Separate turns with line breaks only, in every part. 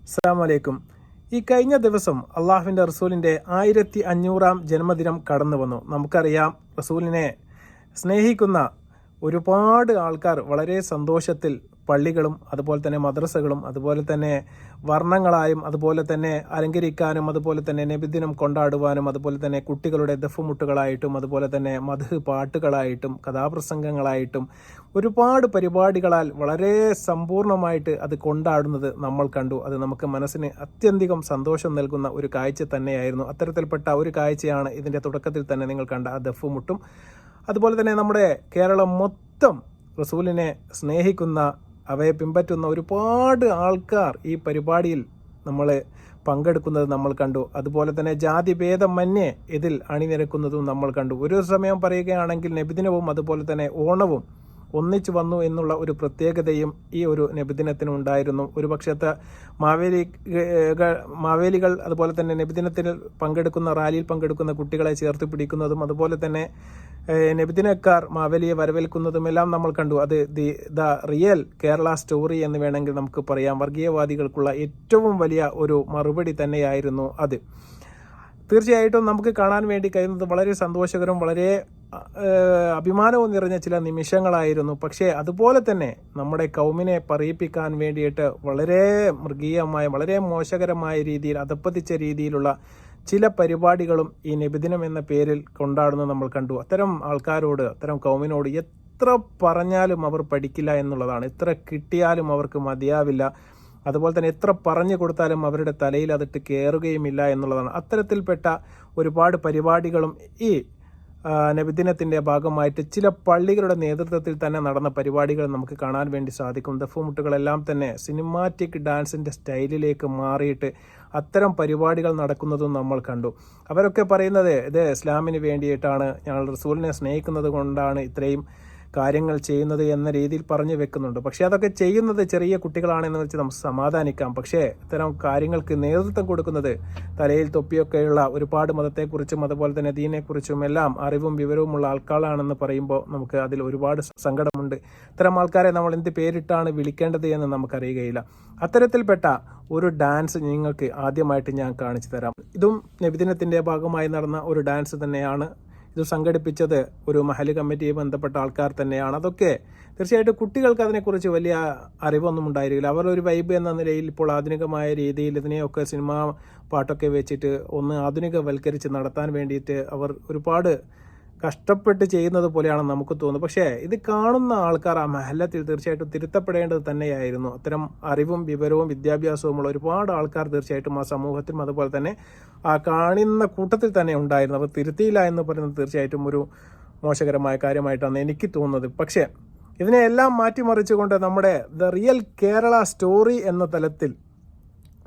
അസ്സലാമു. ഈ കഴിഞ്ഞ ദിവസം അള്ളാഹുവിൻ്റെ റസൂലിൻ്റെ 1500-ാം ജന്മദിനം കടന്നു വന്നു. നമുക്കറിയാം, റസൂലിനെ സ്നേഹിക്കുന്ന ഒരുപാട് ആൾക്കാർ വളരെ സന്തോഷത്തിൽ പള്ളികളും അതുപോലെ തന്നെ മദ്രസകളും അതുപോലെ തന്നെ വർണ്ണങ്ങളായും അതുപോലെ തന്നെ അലങ്കരിക്കാനും അതുപോലെ തന്നെ നബിദിനം കൊണ്ടാടുവാനും അതുപോലെ തന്നെ കുട്ടികളുടെ ദഫുമുട്ടുകളായിട്ടും അതുപോലെ തന്നെ മദ്ഹ് പാട്ടുകളായിട്ടും കഥാപ്രസംഗങ്ങളായിട്ടും ഒരുപാട് പരിപാടികളാൽ വളരെ സമ്പൂർണ്ണമായിട്ട് അത് കൊണ്ടാടുന്നത് നമ്മൾ കണ്ടു. അത് നമുക്ക് മനസ്സിന് അത്യധികം സന്തോഷം നൽകുന്ന ഒരു കാഴ്ച തന്നെയായിരുന്നു. അത്തരത്തിൽപ്പെട്ട ഒരു കാഴ്ചയാണ് ഇതിൻ്റെ തുടക്കത്തിൽ തന്നെ നിങ്ങൾ കണ്ട ആ ദഫുമുട്ടും. അതുപോലെ തന്നെ നമ്മുടെ കേരളം മൊത്തം റസൂലിനെ സ്നേഹിക്കുന്ന, അവയെ പിൻപറ്റുന്ന ഒരുപാട് ആൾക്കാർ ഈ പരിപാടിയിൽ നമ്മൾ പങ്കെടുക്കുന്നത് നമ്മൾ കണ്ടു. അതുപോലെ തന്നെ ജാതിഭേദമന്യേ ഇതിൽ അണിനിരക്കുന്നതും നമ്മൾ കണ്ടു. ഒരു സമയം പറയുകയാണെങ്കിൽ നബിദിനവും അതുപോലെ തന്നെ ഓണവും ഒന്നിച്ചു വന്നു എന്നുള്ള ഒരു പ്രത്യേകതയും ഈ ഒരു നബിദിനത്തിന് ഉണ്ടായിരുന്നു. ഒരു പക്ഷത്തെ മാവേലികൾ അതുപോലെ തന്നെ നബിദിനത്തിൽ പങ്കെടുക്കുന്ന റാലിയിൽ പങ്കെടുക്കുന്ന കുട്ടികളെ ചേർത്ത് പിടിക്കുന്നതും അതുപോലെ തന്നെ നബിദിനക്കാർ മാവേലിയെ വരവേൽക്കുന്നതുമെല്ലാം നമ്മൾ കണ്ടു. അത് ദ റിയൽ കേരള സ്റ്റോറി എന്ന് വേണമെങ്കിൽ നമുക്ക് പറയാം. വർഗീയവാദികൾക്കുള്ള ഏറ്റവും വലിയ ഒരു മറുപടി തന്നെയായിരുന്നു അത്. തീർച്ചയായിട്ടും നമുക്ക് കാണാൻ വേണ്ടി കഴിയുന്നത് വളരെ സന്തോഷകരവും വളരെ അഭിമാനവും നിറഞ്ഞ ചില നിമിഷങ്ങളായിരുന്നു. പക്ഷേ അതുപോലെ തന്നെ നമ്മുടെ കൗമിനെ പറയിപ്പിക്കാൻ വേണ്ടിയിട്ട് വളരെ മൃഗീയമായ, വളരെ മോശകരമായ രീതിയിൽ അധപ്പതിച്ച രീതിയിലുള്ള ചില പരിപാടികളും ഈ നബിദിനം എന്ന പേരിൽ കൊണ്ടാടുന്നത് നമ്മൾ കണ്ടു. അത്തരം ആൾക്കാരോട്, അത്തരം കൗമിനോട് എത്ര പറഞ്ഞാലും അവർ പഠിക്കില്ല എന്നുള്ളതാണ്. എത്ര കിട്ടിയാലും അവർക്ക് മതിയാവില്ല. അതുപോലെ തന്നെ എത്ര പറഞ്ഞു കൊടുത്താലും അവരുടെ തലയിൽ അതിട്ട് കയറുകയുമില്ല എന്നുള്ളതാണ്. അത്തരത്തിൽപ്പെട്ട ഒരുപാട് പരിപാടികളും ഈ നബിദിനത്തിൻ്റെ ഭാഗമായിട്ട് ചില പള്ളികളുടെ നേതൃത്വത്തിൽ തന്നെ നടന്ന പരിപാടികൾ നമുക്ക് കാണാൻ വേണ്ടി സാധിക്കും. ദഫുമുട്ടുകളെല്ലാം തന്നെ സിനിമാറ്റിക് ഡാൻസിൻ്റെ സ്റ്റൈലിലേക്ക് മാറിയിട്ട് അത്തരം പരിപാടികൾ നടക്കുന്നതും നമ്മൾ കണ്ടു. അവരൊക്കെ പറയുന്നത് ഇത് ഇസ്ലാമിന് വേണ്ടിയിട്ടാണ്, ഞങ്ങൾ റസൂലിനെ സ്നേഹിക്കുന്നത് കൊണ്ടാണ് ഇത്രയും കാര്യങ്ങൾ ചെയ്യുന്നത് എന്ന രീതിയിൽ പറഞ്ഞു വെക്കുന്നുണ്ട്. പക്ഷേ അതൊക്കെ ചെയ്യുന്നത് ചെറിയ കുട്ടികളാണെന്ന് വെച്ച് നമുക്ക് സമാധാനിക്കാം. പക്ഷേ ഇത്തരം കാര്യങ്ങൾക്ക് നേതൃത്വം കൊടുക്കുന്നത് തലയിൽ തൊപ്പിയൊക്കെയുള്ള ഒരുപാട് മതത്തെക്കുറിച്ചും അതുപോലെ തന്നെ ദീനെക്കുറിച്ചും എല്ലാം അറിവും വിവരവുമുള്ള ആൾക്കാരാണെന്ന് പറയുമ്പോൾ നമുക്ക് അതിൽ ഒരുപാട് സങ്കടമുണ്ട്. ഇത്തരം ആൾക്കാരെ നമ്മൾ എന്ത് പേരിട്ടാണ് വിളിക്കേണ്ടത് എന്ന് നമുക്കറിയുകയില്ല. അത്തരത്തിൽപ്പെട്ട ഒരു ഡാൻസ് നിങ്ങൾക്ക് ആദ്യമായിട്ട് ഞാൻ കാണിച്ചു തരാം. ഇതും നബിദിനത്തിൻ്റെ ഭാഗമായി നടന്ന ഒരു ഡാൻസ് തന്നെയാണ്. ഇത് സംഘടിപ്പിച്ചത് ഒരു മഹല്ല് കമ്മിറ്റിയെ ബന്ധപ്പെട്ട ആൾക്കാർ തന്നെയാണ്. അതൊക്കെ തീർച്ചയായിട്ടും കുട്ടികൾക്ക് അതിനെക്കുറിച്ച് വലിയ അറിവൊന്നും ഉണ്ടായിരിക്കില്ല. അവർ ഒരു വൈബ് എന്ന നിലയിൽ ഇപ്പോൾ ആധുനികമായ രീതിയിൽ ഇതിനെയൊക്കെ സിനിമാ പാട്ടൊക്കെ വെച്ചിട്ട് ഒന്ന് ആധുനികവൽക്കരിച്ച് നടത്താൻ വേണ്ടിയിട്ട് അവർ ഒരുപാട് കഷ്ടപ്പെട്ട് ചെയ്യുന്നത് പോലെയാണ് നമുക്ക് തോന്നുന്നത്. പക്ഷേ ഇത് കാണുന്ന ആൾക്കാർ ആ മഹല്ലത്തിൽ തീർച്ചയായിട്ടും തിരുത്തപ്പെടേണ്ടത് തന്നെയായിരുന്നു. അത്തരം അറിവും വിവരവും വിദ്യാഭ്യാസവുമുള്ള ഒരുപാട് ആൾക്കാർ തീർച്ചയായിട്ടും ആ സമൂഹത്തിലും അതുപോലെ തന്നെ ആ കാണുന്ന കൂട്ടത്തിൽ തന്നെ ഉണ്ടായിരുന്നു. അവർ തിരുത്തിയില്ല എന്ന് പറയുന്നത് തീർച്ചയായിട്ടും ഒരു മോശകരമായ കാര്യമായിട്ടാണ് എനിക്ക് തോന്നുന്നത്. പക്ഷേ ഇതിനെയെല്ലാം മാറ്റിമറിച്ചുകൊണ്ട് നമ്മുടെ ദ റിയൽ കേരള സ്റ്റോറി എന്ന തലത്തിൽ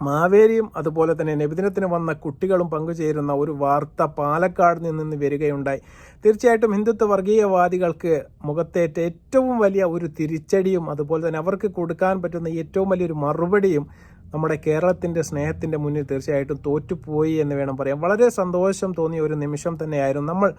മാവേലിയും അതുപോലെ തന്നെ നബിദിനത്തിന് വന്ന കുട്ടികളും പങ്കുചേരുന്ന ഒരു വാർത്ത പാലക്കാട് നിന്ന് വരികയുണ്ടായി. തീർച്ചയായിട്ടും ഹിന്ദുത്വ വർഗീയവാദികൾക്ക് മുഖത്തേറ്റ ഏറ്റവും വലിയ ഒരു തിരിച്ചടിയും അതുപോലെ തന്നെ അവർക്ക് കൊടുക്കാൻ പറ്റുന്ന ഏറ്റവും വലിയൊരു മറുപടിയും നമ്മുടെ കേരളത്തിൻ്റെ സ്നേഹത്തിൻ്റെ മുന്നിൽ തീർച്ചയായിട്ടും തോറ്റുപോയി എന്ന് വേണം പറയാം. വളരെ സന്തോഷം തോന്നിയ ഒരു നിമിഷം തന്നെയായിരുന്നു. നമ്മൾ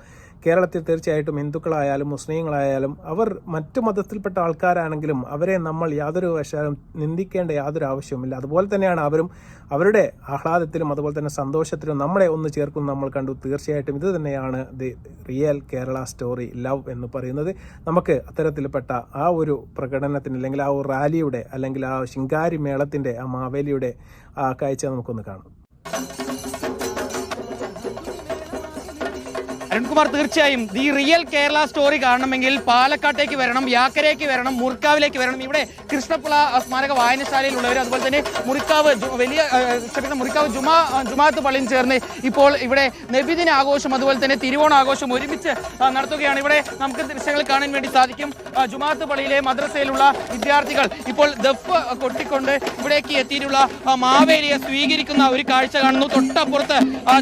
കേരളത്തിൽ തീർച്ചയായിട്ടും ഹിന്ദുക്കളായാലും മുസ്ലിങ്ങളായാലും അവർ മറ്റു മതത്തിൽപ്പെട്ട ആൾക്കാരാണെങ്കിലും അവരെ നമ്മൾ യാതൊരു വശാലും നിന്ദിക്കേണ്ട യാതൊരു ആവശ്യവുമില്ല. അതുപോലെ തന്നെയാണ് അവരും അവരുടെ ആഹ്ലാദത്തിലും അതുപോലെ തന്നെ സന്തോഷത്തിലും നമ്മളെ ഒന്ന് ചേർക്കും നമ്മൾ കണ്ടു. തീർച്ചയായിട്ടും ഇത് തന്നെയാണ് the real Kerala story love എന്ന് പറയുന്നത്. നമുക്ക് അത്തരത്തിൽപ്പെട്ട ആ ഒരു പ്രകടനത്തിന് അല്ലെങ്കിൽ ആ ഒരു റാലിയുടെ അല്ലെങ്കിൽ ആ ശിങ്കാരി മേളത്തിൻ്റെ ആ മാവേലിയുടെ ആ കാഴ്ച നമുക്കൊന്ന് കാണാം.
അരുൺകുമാർ, തീർച്ചയായും ദി റിയൽ കേരള സ്റ്റോറി കാണണമെങ്കിൽ പാലക്കാട്ടേക്ക് വരണം, യാക്കരയ്ക്ക് വരണം, മുറിക്കാവിലേക്ക് വരണം. ഇവിടെ കൃഷ്ണപിള്ള സ്മാരക വായനശാലയിലുള്ളവർ, അതുപോലെ തന്നെ മുറിക്കാവ് ജുമാഅത്ത് പള്ളിയും ചേർന്ന് ഇപ്പോൾ ഇവിടെ നബിദിന ആഘോഷം അതുപോലെ തന്നെ തിരുവോണാഘോഷം ഒരുമിച്ച് നടത്തുകയാണ്. ഇവിടെ നമുക്ക് ദൃശ്യങ്ങൾ കാണാൻ വേണ്ടി സാധിക്കും. ജുമാഅത്ത് പള്ളിയിലെ മദ്രസയിലുള്ള വിദ്യാർത്ഥികൾ ഇപ്പോൾ ദഫ് കൊട്ടിക്കൊണ്ട് ഇവിടേക്ക് എത്തിയിട്ടുള്ള മാവേലിയെ സ്വീകരിക്കുന്ന ഒരു കാഴ്ച കാണുന്നു. തൊട്ടപ്പുറത്ത്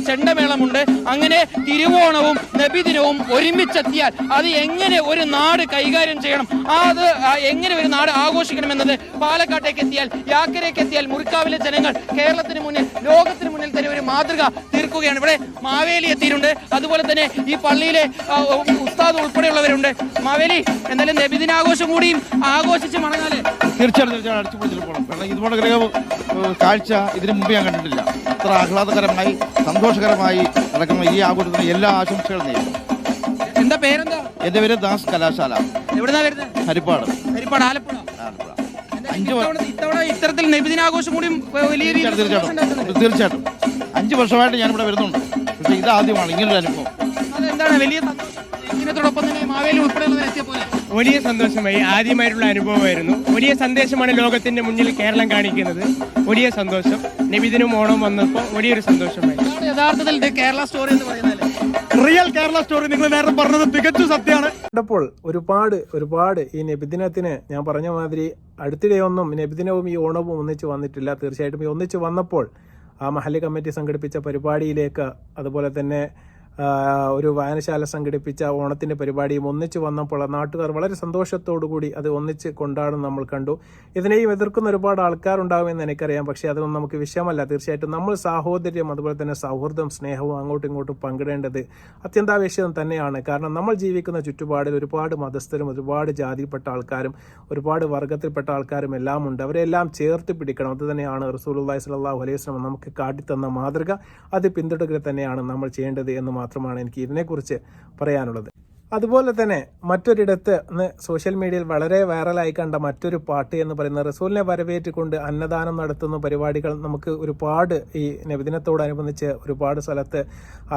ചെണ്ടമേളമുണ്ട്. അങ്ങനെ തിരുവോണവും നബിദിനവും ഒരുമിച്ചെത്തിയാൽ അത് എങ്ങനെ ഒരു നാട് കൈകാര്യം ചെയ്യണം, അത് എങ്ങനെ ഒരു നാട് ആഘോഷിക്കണമെന്നത് പാലക്കാട്ടേക്ക് എത്തിയാൽ, യാക്കരയ്ക്ക് എത്തിയാൽ മുറിക്കാവിലെ ജനങ്ങൾ കേരളത്തിന് മുന്നിൽ, ലോകത്തിന് മുന്നിൽ തന്നെ ഒരു മാതൃക തീർക്കുകയാണ്. ഇവിടെ മാവേലി എത്തിയിട്ടുണ്ട്. അതുപോലെ തന്നെ ഈ പള്ളിയിലെ ഉസ്താദ് ഉൾപ്പെടെയുള്ളവരുണ്ട്. മാവേലി, എന്തായാലും നബിദിനാഘോഷം കൂടിയും ആഘോഷിച്ച് മടങ്ങാല്ലേ?
തീർച്ചയായിട്ടും അടിച്ചുപൊളിച്ചിട്ട് പോകണം. കാരണം ഇതുപോലെ കാഴ്ച ഇതിനു മുമ്പ് ഞാൻ കണ്ടിട്ടില്ല. അത്ര ആഹ്ലാദകരമായി സന്തോഷകരമായി നടക്കുന്ന ഈ ആഘോഷത്തിന് എല്ലാ ആശംസകളും നേരുന്നു.
എന്താ പേരെന്താ?
എന്റെ പേര് ദാസ് കലാശാല.
എവിടുന്നാ വരുന്നത്?
ഹരിപ്പാട്,
ആലപ്പുഴ. ഇത്തവണ ഇത്തരത്തിൽ നബിദിനാഘോഷം കൂടി
തീർച്ചയായിട്ടും 5 വർഷമായിട്ട് ഞാൻ ഇവിടെ വരുന്നുണ്ട്. പക്ഷേ ഇതാദ്യമാണ് ഇങ്ങനൊരു അനുഭവം.
അതെന്താണ് വലിയ ഇതിനോടൊപ്പം തന്നെ മാവേലി ഉൾപ്പെടെയുള്ളവർ എത്തിയ പോലെ
വലിയ സന്തോഷമായി. ആദ്യമായിട്ടുള്ള അനുഭവമായിരുന്നു. വലിയ സന്ദേശമാണ് ലോകത്തിന്റെ മുന്നിൽ കേരളം കാണിക്കുന്നത്. വലിയ സന്തോഷം. നബിദിനും ഓണം വന്നപ്പോൾ വലിയൊരു സന്തോഷമായി.
യഥാർത്ഥത്തിൽ കേരള സ്റ്റോറി എന്ന് പറയുന്നത്
റിയൽ കേരള സ്റ്റോറി നിങ്ങൾ നേരത്തെ പറഞ്ഞത് തികച്ചും സത്യമാണ്.
കണ്ടപ്പോൾ ഒരുപാട് ഈ നബിദിനത്തിന് ഞാൻ പറഞ്ഞ മാതിരി അടുത്തിടെയൊന്നും നബിദിനവും ഈ ഓണവും ഒന്നിച്ച് വന്നിട്ടില്ല. തീർച്ചയായിട്ടും ഈ ഒന്നിച്ച് വന്നപ്പോൾ ആ മഹല്ല് കമ്മിറ്റി സംഘടിപ്പിച്ച പരിപാടിയിലേക്ക്, അതുപോലെ തന്നെ ഒരു വായനശാല സംഘടിപ്പിച്ച ഓണത്തിൻ്റെ പരിപാടിയും ഒന്നിച്ച് വന്നപ്പോൾ നാട്ടുകാർ വളരെ സന്തോഷത്തോടു കൂടി അത് ഒന്നിച്ച് കൊണ്ടാടും നമ്മൾ കണ്ടു. ഇതിനെയും എതിർക്കുന്ന ഒരുപാട് ആൾക്കാരുണ്ടാകുമെന്ന് എനിക്കറിയാം. പക്ഷേ അതൊന്നും നമുക്ക് വിഷയമല്ല. തീർച്ചയായിട്ടും നമ്മൾ സാഹോദര്യം, അതുപോലെ തന്നെ സൗഹൃദം, സ്നേഹവും അങ്ങോട്ടും ഇങ്ങോട്ടും പങ്കിടേണ്ടത് അത്യന്താപേക്ഷിതം തന്നെയാണ്. കാരണം നമ്മൾ ജീവിക്കുന്ന ചുറ്റുപാടിൽ ഒരുപാട് മതസ്ഥരും ഒരുപാട് ജാതിയിൽപ്പെട്ട ആൾക്കാരും ഒരുപാട് വർഗത്തിൽപ്പെട്ട ആൾക്കാരും എല്ലാം ഉണ്ട്. അവരെല്ലാം ചേർത്ത് പിടിക്കണം. അത് തന്നെയാണ് റസൂലുള്ളാഹി സ്വല്ലല്ലാഹു അലൈഹി വസല്ലം നമുക്ക് കാട്ടിത്തന്ന മാതൃക. അത് പിന്തുടരുക തന്നെയാണ് നമ്മൾ ചെയ്യേണ്ടത് എന്ന് മാത്രമാണ് എനിക്ക് ഇതിനെക്കുറിച്ച് പറയാനുള്ളത്. അതുപോലെ തന്നെ മറ്റൊരിടത്ത് ഇന്ന് സോഷ്യൽ മീഡിയയിൽ വളരെ വൈറലായി കണ്ട മറ്റൊരു പാട്ട് എന്ന് പറയുന്നത് റസൂലിനെ വരവേറ്റുകൊണ്ട് അന്നദാനം നടത്തുന്ന പരിപാടികൾ നമുക്ക് ഒരുപാട് ഈ നബിദിനത്തോടനുബന്ധിച്ച് ഒരുപാട് സ്ഥലത്ത്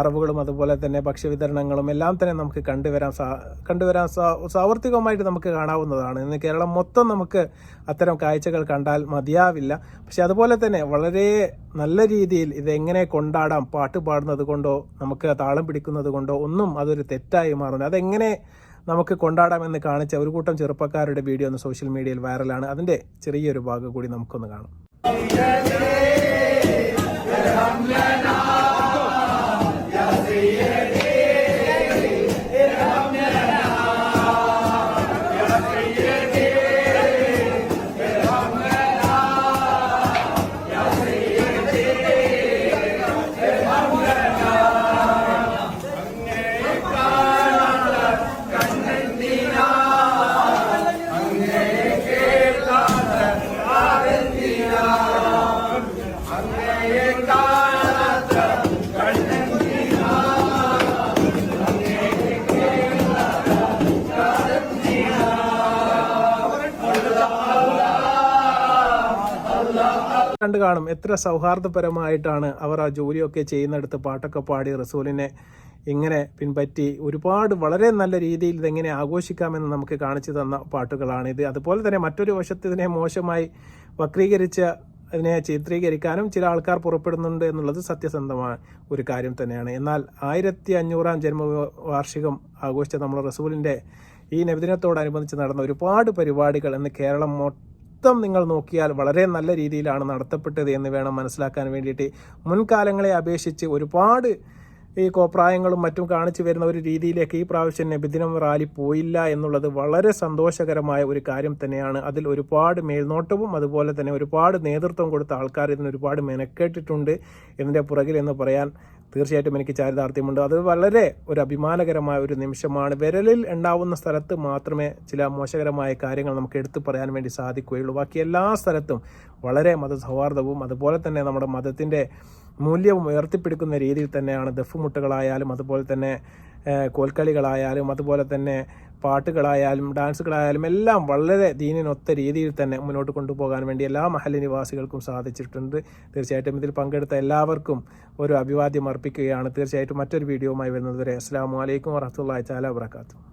അറിവുകളും അതുപോലെ തന്നെ ഭക്ഷ്യവിതരണങ്ങളും എല്ലാം തന്നെ നമുക്ക് കണ്ടുവരാൻ സാർവത്രികമായിട്ട് നമുക്ക് കാണാവുന്നതാണ്. ഇന്ന് കേരളം മൊത്തം നമുക്ക് അത്തരം കാഴ്ചകൾ കണ്ടാൽ മതിയാവില്ല. പക്ഷെ അതുപോലെ തന്നെ വളരെ നല്ല രീതിയിൽ ഇതെങ്ങനെ കൊണ്ടാടാം, പാട്ട് പാടുന്നത് കൊണ്ടോ നമുക്ക് താളം പിടിക്കുന്നത് കൊണ്ടോ ഒന്നും അതൊരു തെറ്റായി മാറുന്നു. അതെങ്ങനെ നമുക്ക് കൊണ്ടാടാമെന്ന് കാണിച്ച ഒരു കൂട്ടം ചെറുപ്പക്കാരുടെ വീഡിയോ ഒന്ന് സോഷ്യൽ മീഡിയയിൽ വൈറലാണ്. അതിൻ്റെ ചെറിയൊരു ഭാഗം കൂടി നമുക്കൊന്ന് കാണാം. കണ്ടു കാണും എത്ര സൗഹാർദ്ദപരമായിട്ടാണ് അവർ ആ ജോലിയൊക്കെ ചെയ്യുന്നിടത്ത് പാട്ടൊക്കെ പാടി റസൂലിനെ ഇങ്ങനെ പിൻപറ്റി ഒരുപാട് വളരെ നല്ല രീതിയിൽ ഇതെങ്ങനെ ആഘോഷിക്കാമെന്ന് നമുക്ക് കാണിച്ചു തന്ന പാട്ടുകളാണിത്. അതുപോലെ തന്നെ മറ്റൊരു വശത്ത് ഇതിനെ മോശമായി വക്രീകരിച്ച അതിനെ ചിത്രീകരിക്കാനും ചില ആൾക്കാർ പുറപ്പെടുന്നുണ്ട് എന്നുള്ളത് സത്യസന്ധമായ ഒരു കാര്യം തന്നെയാണ്. എന്നാൽ 1500-ാം ജന്മവാർഷികം ആഘോഷിച്ച നമ്മൾ റസൂലിൻ്റെ ഈ നബിദിനത്തോടനുബന്ധിച്ച് നടന്ന ഒരുപാട് പരിപാടികൾ ഇന്ന് കേരളം മൊത്തം നിങ്ങൾ നോക്കിയാൽ വളരെ നല്ല രീതിയിലാണ് നടത്തപ്പെട്ടത് എന്ന് വേണം മനസ്സിലാക്കാൻ വേണ്ടിയിട്ട്. മുൻകാലങ്ങളെ അപേക്ഷിച്ച് ഒരുപാട് ഈ കോപ്രായങ്ങളും മറ്റും കാണിച്ചു വരുന്ന ഒരു രീതിയിലേക്ക് ഈ പ്രാവശ്യം നബിദിനം റാലി പോയില്ല എന്നുള്ളത് വളരെ സന്തോഷകരമായ ഒരു കാര്യം തന്നെയാണ്. അതിൽ ഒരുപാട് മേൽനോട്ടവും അതുപോലെ തന്നെ ഒരുപാട് നേതൃത്വം കൊടുത്ത ആൾക്കാർ ഇതിന് ഒരുപാട് മെനക്കെട്ടിട്ടുണ്ട് ഇതിൻ്റെ പുറകിൽ എന്ന് പറയാൻ തീർച്ചയായിട്ടും എനിക്ക് ചാരിതാർത്ഥ്യമുണ്ട്. അത് വളരെ ഒരു അഭിമാനകരമായ ഒരു നിമിഷമാണ്. വിരലിൽ ഉണ്ടാവുന്ന സ്ഥലത്ത് മാത്രമേ ചില മോശകരമായ കാര്യങ്ങൾ നമുക്ക് എടുത്തു പറയാൻ വേണ്ടി സാധിക്കുകയുള്ളൂ. ബാക്കി എല്ലാ സ്ഥലത്തും വളരെ മതസൗഹാർദ്ദവും അതുപോലെ തന്നെ നമ്മുടെ മതത്തിൻ്റെ മൂല്യവും ഉയർത്തിപ്പിടിക്കുന്ന രീതിയിൽ തന്നെയാണ് ദഫുമുട്ടുകളായാലും അതുപോലെ തന്നെ കോൽക്കളികളായാലും അതുപോലെ തന്നെ പാട്ടുകളായാലും ഡാൻസുകളായാലും എല്ലാം വളരെ ദീനിനൊത്ത രീതിയിൽ തന്നെ മുന്നോട്ട് കൊണ്ടുപോകാൻ വേണ്ടി എല്ലാ മഹല്ല് നിവാസികൾക്കും സാധിച്ചിട്ടുണ്ട്. തീർച്ചയായിട്ടും ഇതിൽ പങ്കെടുത്ത എല്ലാവർക്കും ഒരു അഭിവാദ്യം അർപ്പിക്കുകയാണ്. തീർച്ചയായിട്ടും മറ്റൊരു വീഡിയോയുമായി വരുന്നത് വരെ അസ്സലാമു അലൈക്കും വറഹ്മത്തുള്ളാഹി തആല വബറകാതുഹു.